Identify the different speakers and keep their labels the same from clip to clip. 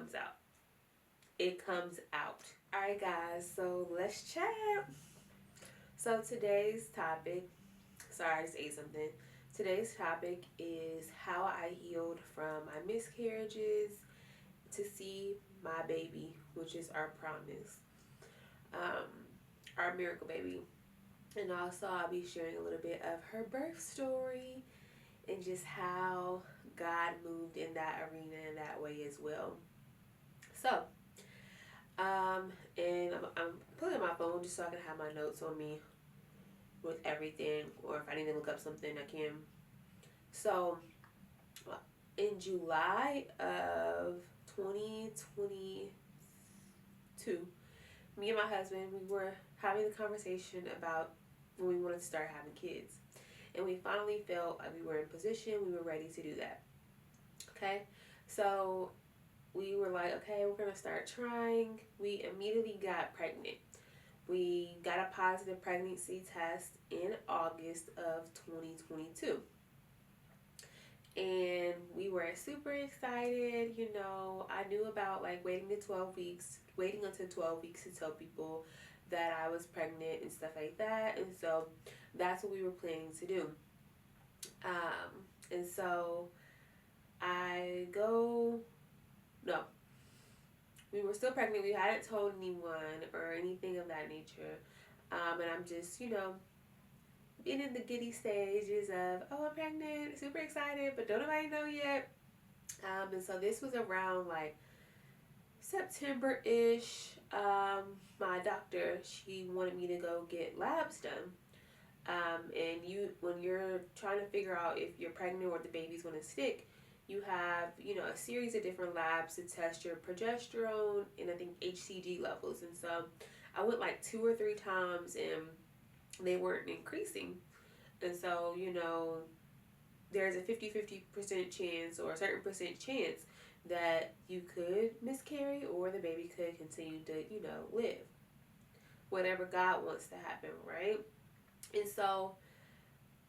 Speaker 1: comes out. It comes out. Alright, guys, so let's chat. So today's topic, sorry, I just ate something. Today's topic is how I healed from my miscarriages to see my baby, which is our promise, um, our miracle baby. And also, I'll be sharing a little bit of her birth story and just how God moved in that arena in that way as well. So, and I'm pulling my phone just so I can have my notes on me with everything, or if I need to look up something, I can. So, in July of 2022, me and my husband, we were having a conversation about when we wanted to start having kids. And we finally felt like we were in position, we were ready to do that. Okay? So we were like, okay, we're going to start trying. We immediately got pregnant. We got a positive pregnancy test in August of 2022. And we were super excited. You know, I knew about like waiting until 12 weeks to tell people that I was pregnant and stuff like that. And so that's what we were planning to do. And so no, we were still pregnant. We hadn't told anyone or anything of that nature. And I'm just, being in the giddy stages of, oh, I'm pregnant, super excited, but don't nobody know yet. And so this was around like September-ish. My doctor, she wanted me to go get labs done. And when you're trying to figure out if you're pregnant or the baby's going to stick, you have, a series of different labs to test your progesterone and I think HCG levels. And so I went like 2 or 3 times and they weren't increasing. And so, there's a 50% chance or a certain percent chance that you could miscarry or the baby could continue to, live. Whatever God wants to happen, right? And so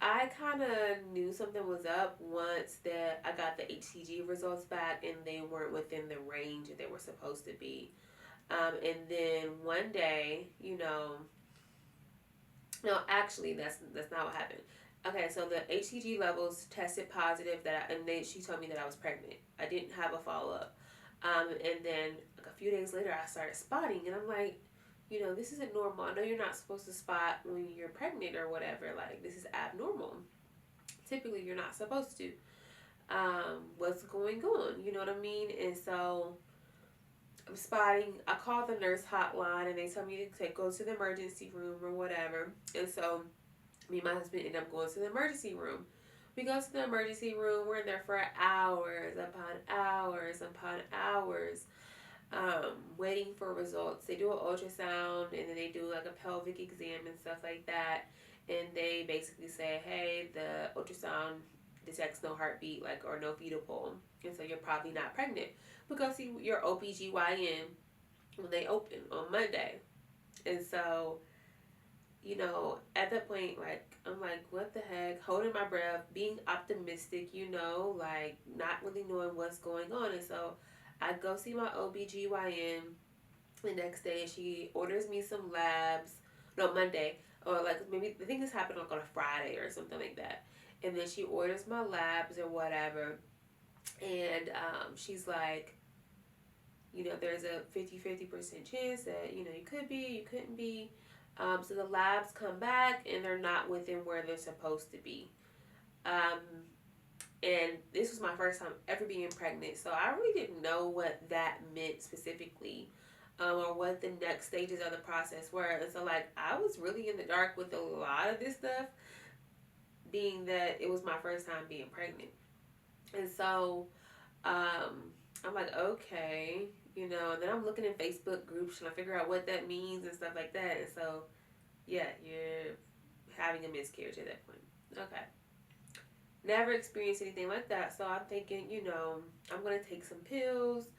Speaker 1: I kind of knew something was up once that I got the HCG results back and they weren't within the range that they were supposed to be. And then one day, no, actually, that's not what happened. Okay, so the HCG levels tested positive and then she told me that I was pregnant. I didn't have a follow up. And then like a few days later, I started spotting, and I'm like, this isn't normal. I know you're not supposed to spot when you're pregnant or whatever. Like, this is abnormal. Typically, you're not supposed to. What's going on? You know what I mean? And so I'm spotting. I called the nurse hotline, and they told me to go to the emergency room or whatever. And so me and my husband ended up going to the emergency room. We go to the emergency room. We're in there for hours upon hours upon hours. Waiting for results. They do an ultrasound and then they do like a pelvic exam and stuff like that. And they basically say, hey, the ultrasound detects no heartbeat, or no fetal pulse. And so you're probably not pregnant. But go see your OBGYN when they open on Monday. And so, at that point, I'm like, what the heck? Holding my breath, being optimistic, not really knowing what's going on. And so I go see my OBGYN the next day, and she orders me some labs. No, Monday. Or maybe, I think this happened on a Friday or something like that. And then she orders my labs or whatever. And she's like, there's a 50% chance that, you could be, you couldn't be. So the labs come back and they're not within where they're supposed to be. And this was my first time ever being pregnant, so I really didn't know what that meant specifically, or what the next stages of the process were. And so, I was really in the dark with a lot of this stuff, being that it was my first time being pregnant. And so, I'm like, okay, and then I'm looking in Facebook groups trying to figure out what that means and stuff like that. And so, yeah, you're having a miscarriage at that point. Okay. Never experienced anything like that, so I'm thinking, I'm going to take some pills,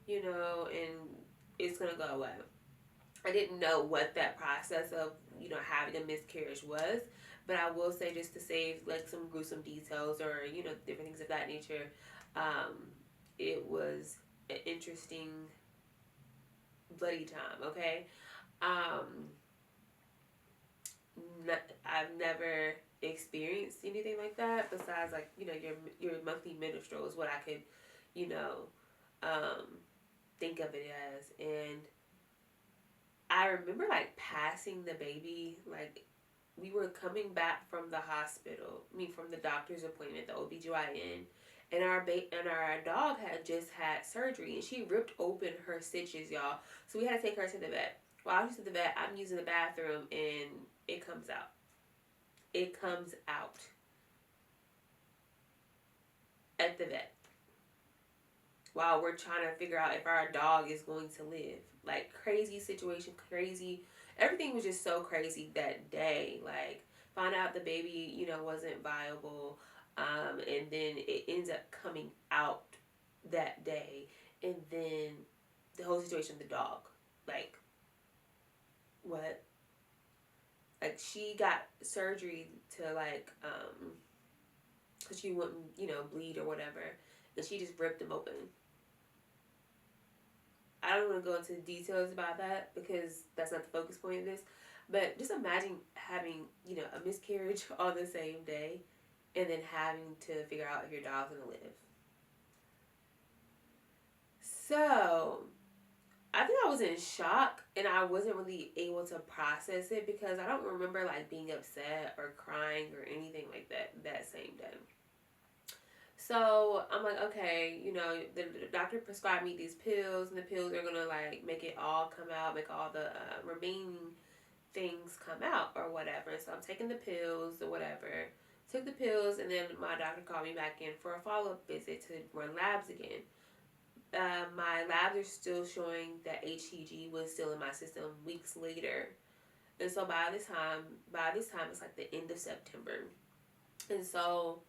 Speaker 1: and it's going to go away. I didn't know what that process of, having a miscarriage was, but I will say, just to save, some gruesome details or, different things of that nature, it was an interesting bloody time. Okay, um, I've never experienced anything like that besides like your monthly menstrual is what I could you know um, think of it as. And I remember like passing the baby, like we were coming back from the hospital, I mean from the doctor's appointment, the OBGYN, and our dog had just had surgery and she ripped open her stitches, y'all. So we had to take her to the vet. While she's at the vet, I'm using the bathroom and it comes out. It comes out at the vet while we're trying to figure out if our dog is going to live. Like crazy situation, crazy. Everything was just so crazy that day. Like found out the baby, wasn't viable, and then it ends up coming out that day, and then the whole situation with the dog, like what? Like she got surgery to like, cause she wouldn't, bleed or whatever, and she just ripped him open. I don't want to go into details about that because that's not the focus point of this. But just imagine having, a miscarriage on the same day and then having to figure out if your dog's going to live. So, I think I was in shock and I wasn't really able to process it because I don't remember like being upset or crying or anything like that same day. So I'm like, okay, the doctor prescribed me these pills, and the pills are gonna like make it all come out, make all the remaining things come out or whatever. So I'm taking the pills or whatever. Took the pills, and then my doctor called me back in for a follow-up visit to run labs again. My labs are still showing that HCG was still in my system weeks later, and so by this time it's like the end of September, and so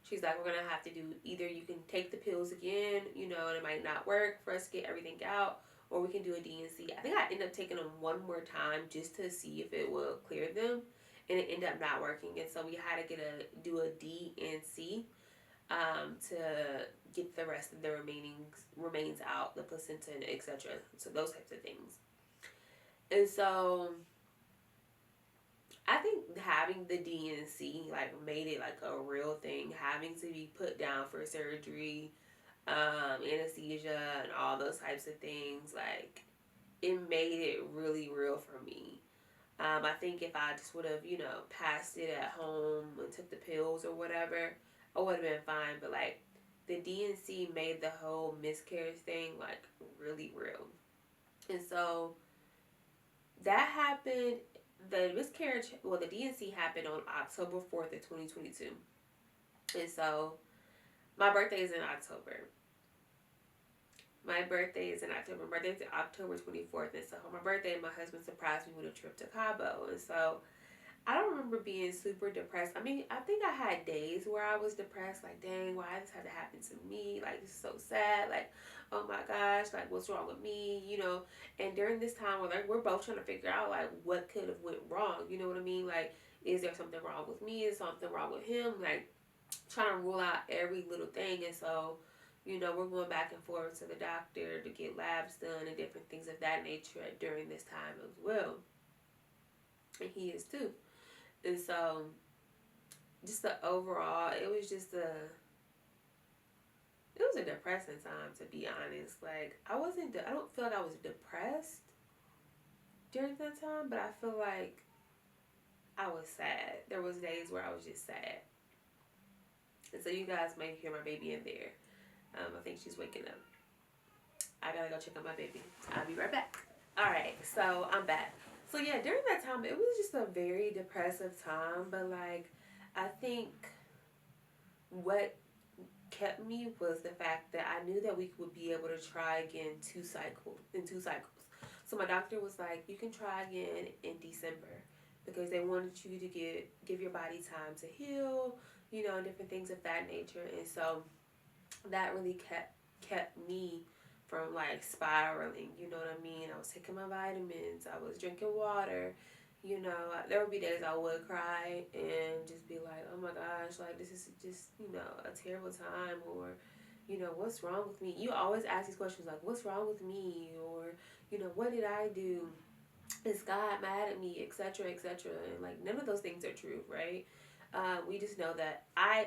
Speaker 1: she's like, we're gonna have to do either you can take the pills again, and it might not work for us to get everything out, or we can do a DNC. I think I ended up taking them one more time just to see if it will clear them, and it ended up not working. And so we had to do a DNC to get the rest of the remains out, the placenta, etc. So those types of things. And so I think having the DNC like made it like a real thing, having to be put down for surgery, anesthesia, and all those types of things. Like it made it really real for me. I think if I just would have, passed it at home and took the pills or whatever, I would have been fine. But like the DNC made the whole miscarriage thing like really real. And so that happened. The DNC happened on October 4th of 2022. And so my birthday is in October. My birthday is October 24th. And so for my birthday, my husband surprised me with a trip to Cabo. And so I don't remember being super depressed. I mean, I think I had days where I was depressed. Like, dang, why this had to happen to me? Like, this is so sad. Like, oh my gosh, like, what's wrong with me? And during this time, we're both trying to figure out, like, what could have went wrong. You know what I mean? Like, is there something wrong with me? Is something wrong with him? Like, trying to rule out every little thing. And so, we're going back and forth to the doctor to get labs done and different things of that nature during this time as well. And he is too. And so, just the overall, it was a depressing time, to be honest. Like, I don't feel like I was depressed during that time, but I feel like I was sad. There was days where I was just sad. And so you guys may hear my baby in there. I think she's waking up. I gotta go check on my baby. I'll be right back. Alright, so I'm back. So yeah, during that time, it was just a very depressive time, but like, I think what kept me was the fact that I knew that we would be able to try again in two cycles. So my doctor was like, you can try again in December, because they wanted you to give your body time to heal, and different things of that nature. And so that really kept me from like spiraling, you know what I mean? I was taking my vitamins, I was drinking water, there would be days I would cry and just be like, oh my gosh, like this is just, a terrible time, or, what's wrong with me? You always ask these questions like, what's wrong with me? Or, what did I do? Is God mad at me? Etc. Etc. And like none of those things are true, right? We just know that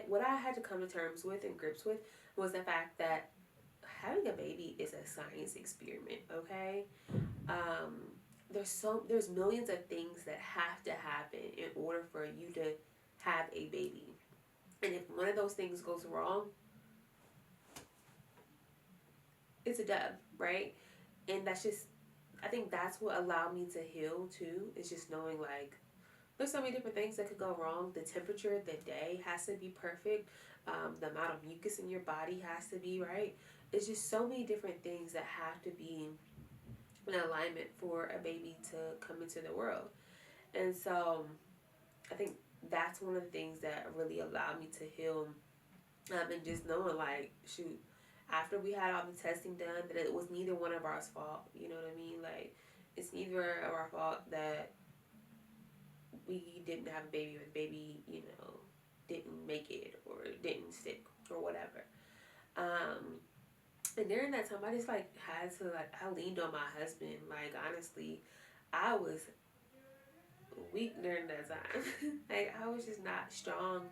Speaker 1: what I had to come to terms with and grips with was the fact that having a baby is a science experiment. Okay, um, there's millions of things that have to happen in order for you to have a baby, and if one of those things goes wrong, it's a dub, right? And that's just, I think that's what allowed me to heal too. Is just knowing like there's so many different things that could go wrong. The temperature of the day has to be perfect. The amount of mucus in your body has to be right. It's just so many different things that have to be in alignment for a baby to come into the world. And so I think that's one of the things that really allowed me to heal. And just knowing like, shoot, after we had all the testing done, that it was neither one of ours fault. You know what I mean? Like, it's neither of our fault that we didn't have a baby or the baby, didn't make it or didn't stick or whatever. And during that time, I just like had to like, I leaned on my husband. Like, honestly, I was weak during that time. Like, I was just not strong.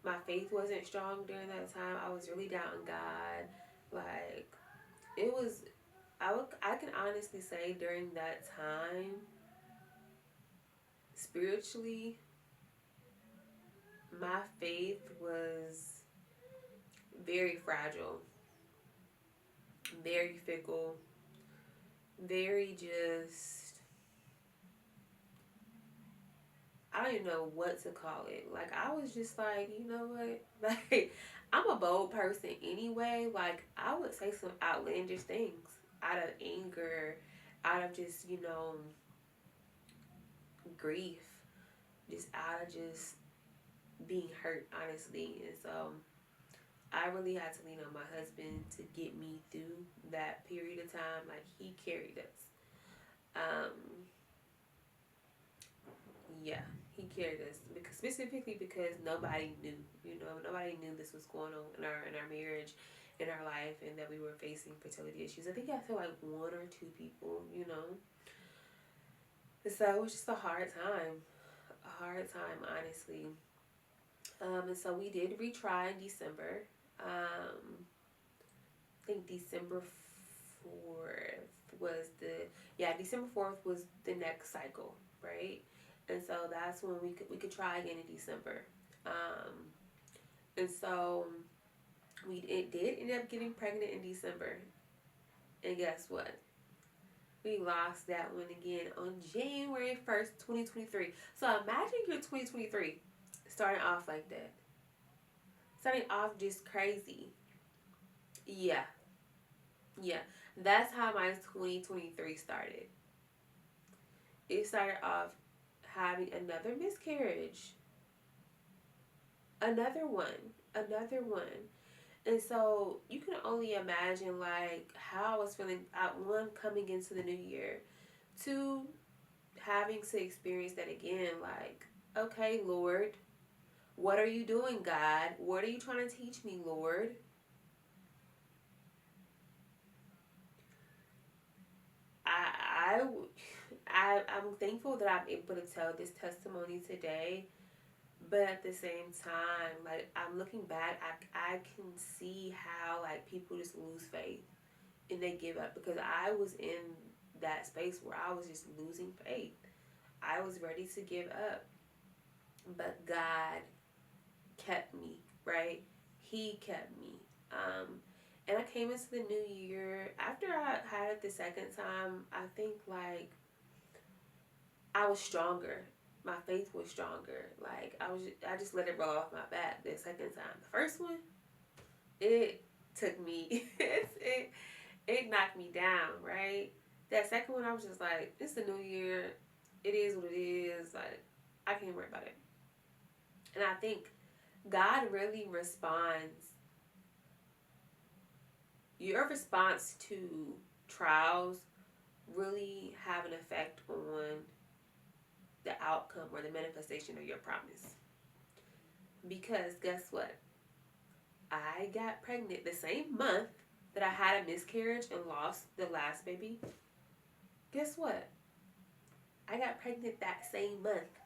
Speaker 1: My faith wasn't strong during that time. I was really doubting God. Like, it was, I can honestly say during that time, spiritually, my faith was very fragile, very fickle, very just, I don't even know what to call it. Like, I was just like, you know what? Like, I'm a bold person anyway. Like, I would say some outlandish things out of anger, out of just, grief, just out of just being hurt, honestly. And so I really had to lean on my husband to get me through that period of time. Like, he carried us. Um, yeah, he carried us because specifically because nobody knew. Nobody knew this was going on in our marriage, in our life, and that we were facing fertility issues. I feel like one or two people. So it was just a hard time, honestly. And so we did retry in December. I think December 4th was the next cycle, right? And so that's when we could try again in December. Um, and so it did end up getting pregnant in December. And guess what? We lost that one again on January 1st, 2023. So imagine your 2023 starting off like that. Starting off just crazy. Yeah. Yeah. That's how my 2023 started. It started off having another miscarriage. Another one. Another one. And so you can only imagine like how I was feeling at one coming into the new year. Two, having to experience that again, like, okay, Lord, what are you doing, God? What are you trying to teach me, Lord? I, I'm thankful that I'm able to tell this testimony today, but at the same time, like, I'm looking back, I can see how like people just lose faith and they give up, because I was in that space where I was just losing faith. I was ready to give up, but God kept me, right? He kept me. And I came into the new year after I had it the second time. I think like I was stronger. My faith was stronger. Like I just let it roll off my back the second time. The first one, it took me. it knocked me down, right? That second one, I was just like, it's the new year. It is what it is. Like, I can't worry about it. And I think God really responds. Your response to trials really have an effect on the outcome or the manifestation of your promise. Because guess what? I got pregnant the same month that I had a miscarriage and lost the last baby. Guess what? I got pregnant that same month.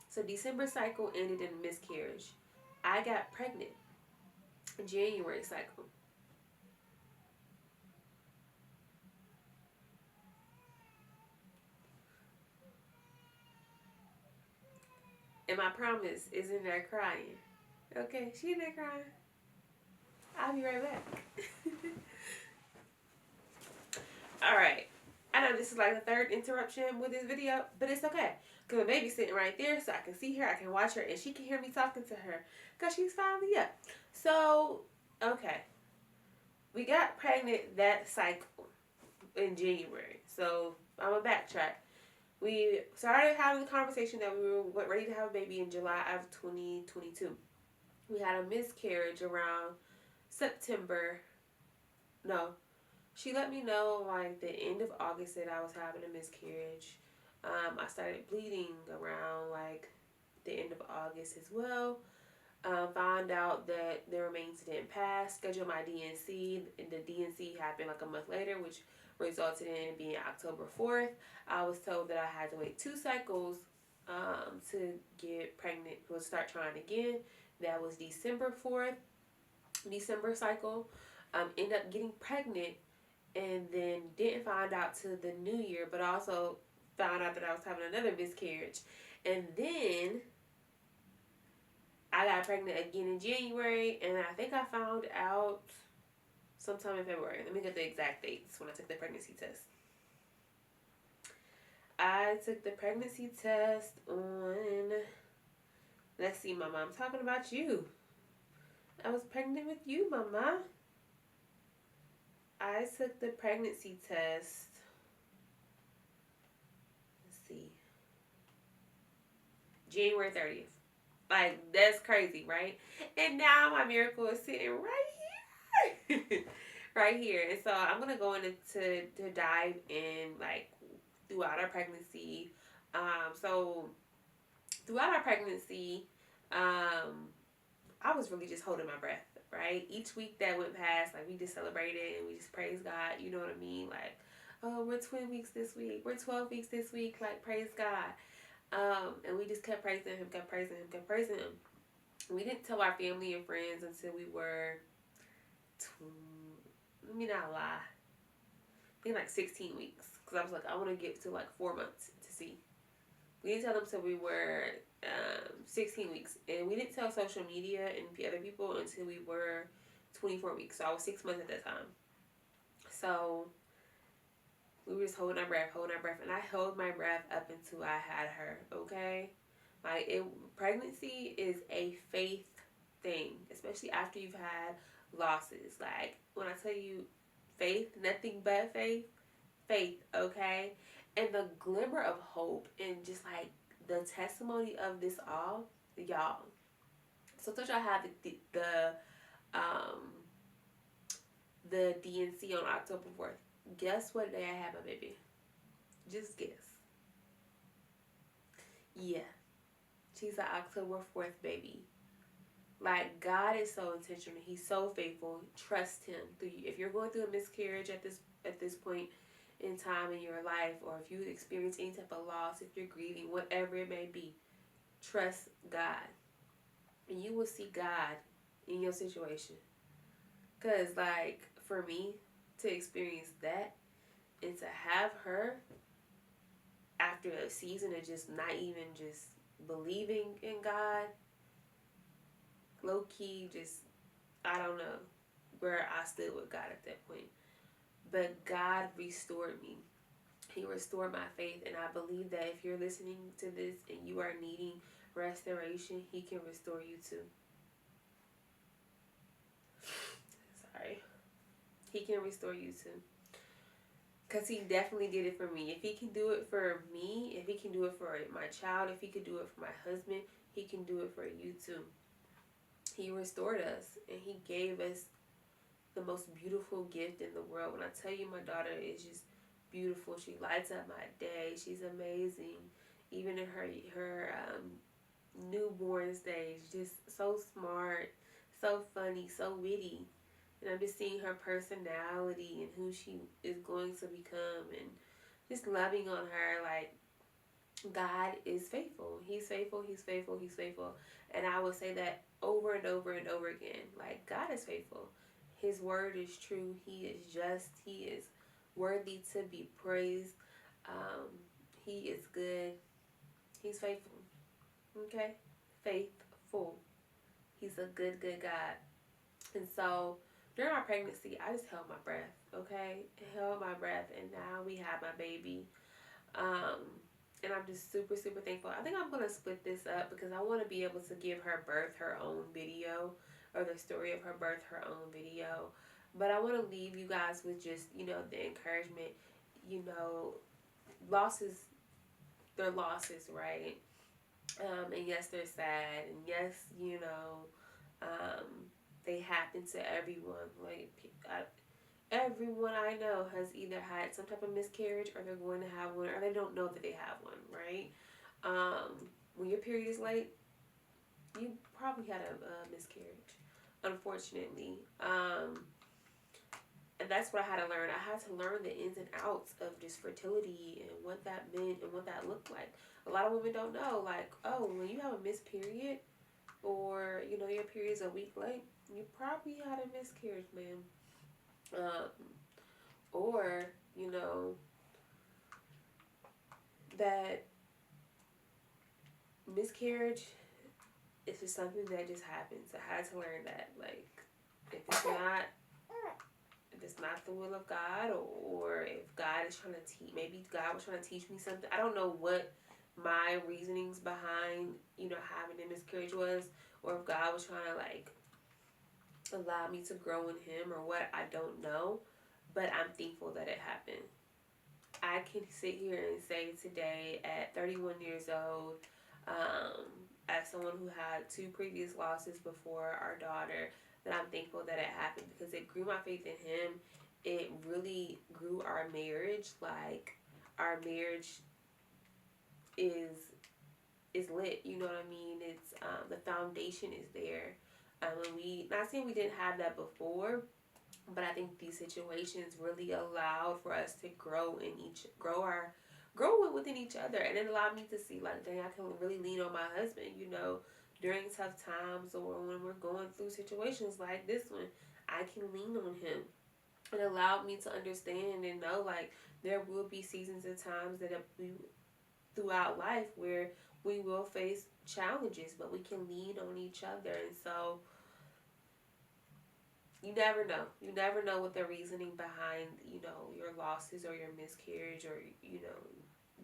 Speaker 1: So December cycle ended in miscarriage. I got pregnant in January cycle. And my promise is in there crying. Okay, she in there crying. I'll be right back. Alright. I know this is like the third interruption with this video, but it's okay. Because my baby's sitting right there so I can see her, I can watch her, and she can hear me talking to her. Because she's finally up. So, okay. We got pregnant that cycle in January. So, I'm going to backtrack. We started having the conversation that we were ready to have a baby in July of 2022. We had a miscarriage around September. No, she let me know like the end of August that I was having a miscarriage. I started bleeding around like the end of August as well. Found out that the remains didn't pass. Scheduled my DNC, and the DNC happened like a month later, which resulted in being October 4th. I was told that I had to wait 2 cycles to get pregnant. We'll start trying again. That was December 4th, December cycle. Ended up getting pregnant and then didn't find out till the new year, but also found out that I was having another miscarriage. And then I got pregnant again in January, and I think I found out sometime in February. Let me get the exact dates when I took the pregnancy test. I took the pregnancy test on, let's see, Mama, I'm talking about you. I was pregnant with you, Mama. I took the pregnancy test, let's see, January 30th. Like, that's crazy, right? And now my miracle is sitting right here. Right here. And so I'm going to go into to dive in, like, throughout our pregnancy. So throughout our pregnancy, I was really just holding my breath, right? Each week that went past, like, we just celebrated and we just praised God, you know what I mean? Like, oh, we're 20 weeks this week, we're 12 weeks this week, like, praise God. And we just kept praising him, kept praising him, kept praising him. We didn't tell our family and friends until we were, let me not lie, I think like 16 weeks. Because I was like, I want to get to like 4 months to see. We didn't tell them until we were 16 weeks. And we didn't tell social media and other people until we were 24 weeks. So I was 6 months at that time. So we were just holding our breath. And I held my breath up until I had her, okay? Like, pregnancy is a faith thing, especially after you've had losses. Like, when I tell you faith, nothing but faith, okay? And the glimmer of hope and just like the testimony of this all, y'all. So since y'all have the DNC on October 4th, guess what day I had my baby? Just guess. Yeah. She's an October 4th baby. Like, God is so intentional. He's so faithful. Trust him. If you're going through a miscarriage at this point in time in your life, or if you experience any type of loss, if you're grieving, whatever it may be, trust God. And you will see God in your situation. Because, like, for me to experience that and to have her after a season of just not even just believing in God, low key, just, I don't know where I stood with God at that point. But God restored me. He restored my faith. And I believe that if you're listening to this and you are needing restoration, he can restore you too. Sorry. He can restore you too. Because he definitely did it for me. If he can do it for me, if he can do it for my child, if he can do it for my husband, he can do it for you too. He restored us and he gave us the most beautiful gift in the world. When I tell you, my daughter is just beautiful. She lights up my day. She's amazing. Even in her newborn stage, just so smart, so funny, so witty. And I'm just seeing her personality and who she is going to become, and just loving on her. Like, God is faithful. He's faithful. He's faithful. He's faithful. And I would say that over and over and over again. Like, God is faithful. His word is true. He is just. He is worthy to be praised. Um, he is good. He's faithful. Okay? Faithful. He's a good, good God. And so during my pregnancy, I just held my breath. Okay? Held my breath. And now we have my baby. Um, and I'm just super, super thankful. I think I'm going to split this up because I want to be able to give her birth her own video, or the story of her birth her own video. But I want to leave you guys with just, the encouragement. Losses, they're losses, right? And yes, they're sad. And yes, um, they happen to everyone. Like, everyone I know has either had some type of miscarriage, or they're going to have one, or they don't know that they have one, right? When your period is late, you probably had a miscarriage, unfortunately. And that's what I had to learn. I had to learn the ins and outs of just fertility and what that meant and what that looked like. A lot of women don't know, like, oh, when you have a missed period, or, your period's a week late, you probably had a miscarriage, man. Um, or, that miscarriage is just something that just happens. I had to learn that, like, if it's not if it's not the will of God, or if God is trying to teach, maybe God was trying to teach me something. I don't know what my reasonings behind, having a miscarriage was, or if God was trying to, like, allow me to grow in Him, or what, I don't know. But I'm thankful that it happened. I can sit here and say today, at 31 years old, um, as someone who had 2 previous losses before our daughter, that I'm thankful that it happened, because it grew my faith in Him. It really grew our marriage. Like, our marriage is lit. You know what I mean? It's the foundation is there. And we, not saying we didn't have that before, but I think these situations really allowed for us to grow within each other, and it allowed me to see, like, dang, I can really lean on my husband, during tough times, or when we're going through situations like this one. I can lean on him. It allowed me to understand and know, like, there will be seasons and times that we throughout life where we will face challenges, but we can lean on each other. And so you never know. You never know what the reasoning behind, your losses, or your miscarriage, or,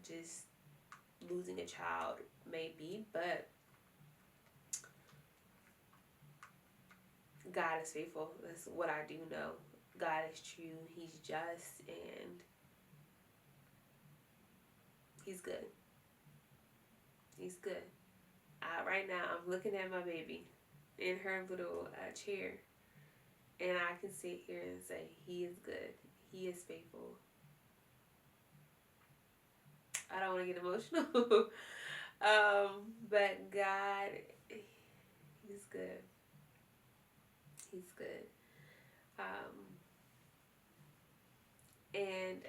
Speaker 1: just losing a child may be. But God is faithful. That's what I do know. God is true. He's just, and He's good. He's good. Right now, I'm looking at my baby in her little chair, and I can sit here and say, He is good. He is faithful. I don't want to get emotional. But God, He's good. He's good. And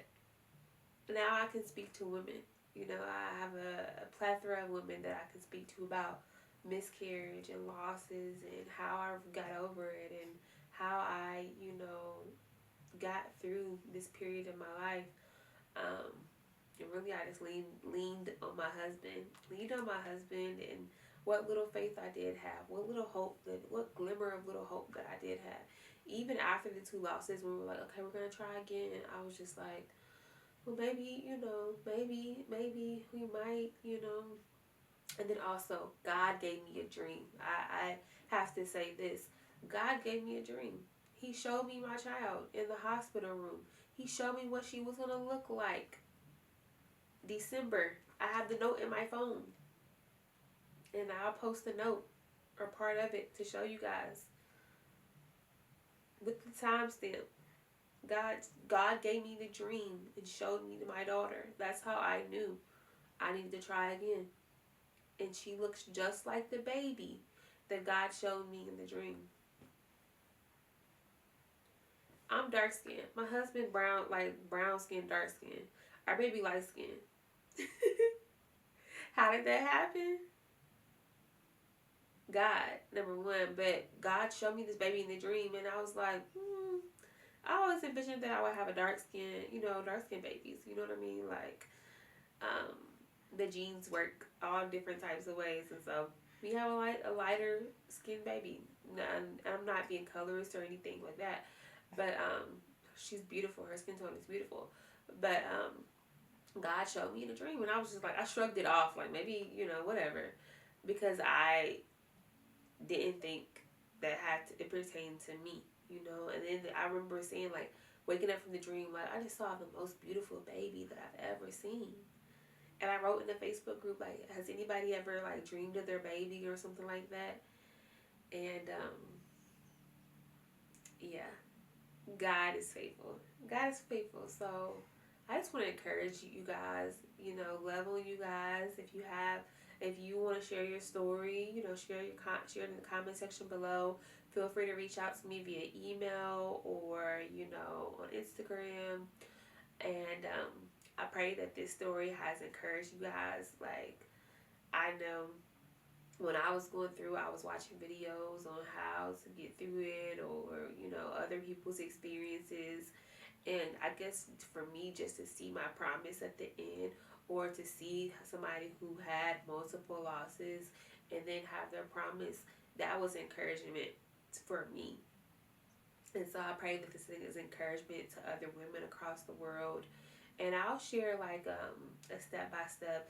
Speaker 1: now I can speak to women. I have a plethora of women that I can speak to about miscarriage and losses, and how I got over it, and how I, got through this period of my life. And really, I just leaned on my husband, and what little faith I did have, what glimmer of little hope that I did have. Even after the 2 losses, when we were like, okay, we're gonna try again, and I was just like, well, maybe, maybe we might, And then also, God gave me a dream. I have to say this. God gave me a dream. He showed me my child in the hospital room. He showed me what she was going to look like. December. I have the note in my phone. And I'll post the note, or part of it, to show you guys. With the timestamp. God gave me the dream and showed me my daughter. That's how I knew I needed to try again. and she looks just like the baby that God showed me in the dream. I'm dark skinned. My husband brown, like brown skin, dark skin. Our baby light skin. How did that happen? God, number one. But God showed me this baby in the dream, and I was like, I always envisioned that I would have a dark skin, dark skin babies. You know what I mean? Like, um, the genes work all different types of ways, and so we have a lighter skin baby. And I'm not being colorist or anything like that, but she's beautiful. Her skin tone is beautiful, but God showed me in a dream, and I was just like, I shrugged it off, like maybe whatever, because I didn't think that it pertained to me, And then I remember saying, like, waking up from the dream, like, I just saw the most beautiful baby that I've ever seen. And I wrote in the Facebook group, like, has anybody ever, like, dreamed of their baby or something like that? And, yeah, God is faithful. God is faithful. So I just want to encourage you guys, love on you guys. If you want to share your story, share it in the comment section below. Feel free to reach out to me via email or, on Instagram. And I pray that this story has encouraged you guys. Like, I know when I was going through, I was watching videos on how to get through it, or, other people's experiences. And I guess for me, just to see my promise at the end, or to see somebody who had multiple losses and then have their promise, that was encouragement for me. And so I pray that this thing is encouragement to other women across the world. And I'll share like a step-by-step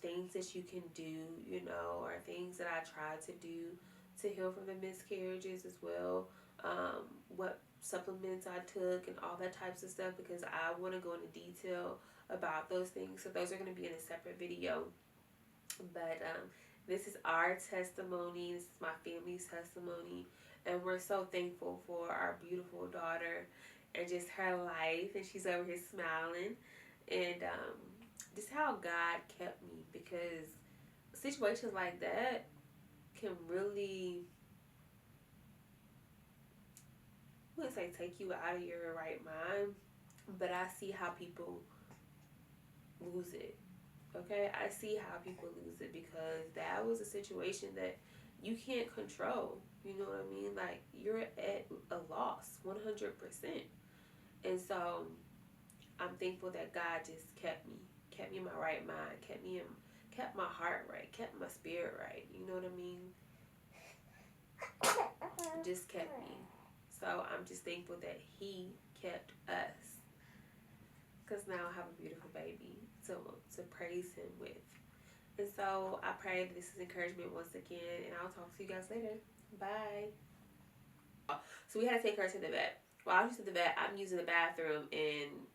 Speaker 1: things that you can do, or things that I tried to do to heal from the miscarriages as well. What supplements I took and all that types of stuff, because I want to go into detail about those things. So those are going to be in a separate video. But this is our testimony. This is my family's testimony. And we're so thankful for our beautiful daughter and just her life. And she's over here smiling. And just how God kept me, because situations like that can really, I wouldn't say take you out of your right mind, but I see how people lose it. Okay, I see how people lose it, because that was a situation that you can't control. You know what I mean? Like, you're at a loss 100%. And so I'm thankful that God just kept me in my right mind, kept my heart right, kept my spirit right. You know what I mean? Just kept me. So I'm just thankful that He kept us, because now I have a beautiful baby to praise Him with. And so I pray that this is encouragement once again, and I'll talk to you guys later. Bye. So we had to take her to the vet. While I was at the vet, I'm using the bathroom, and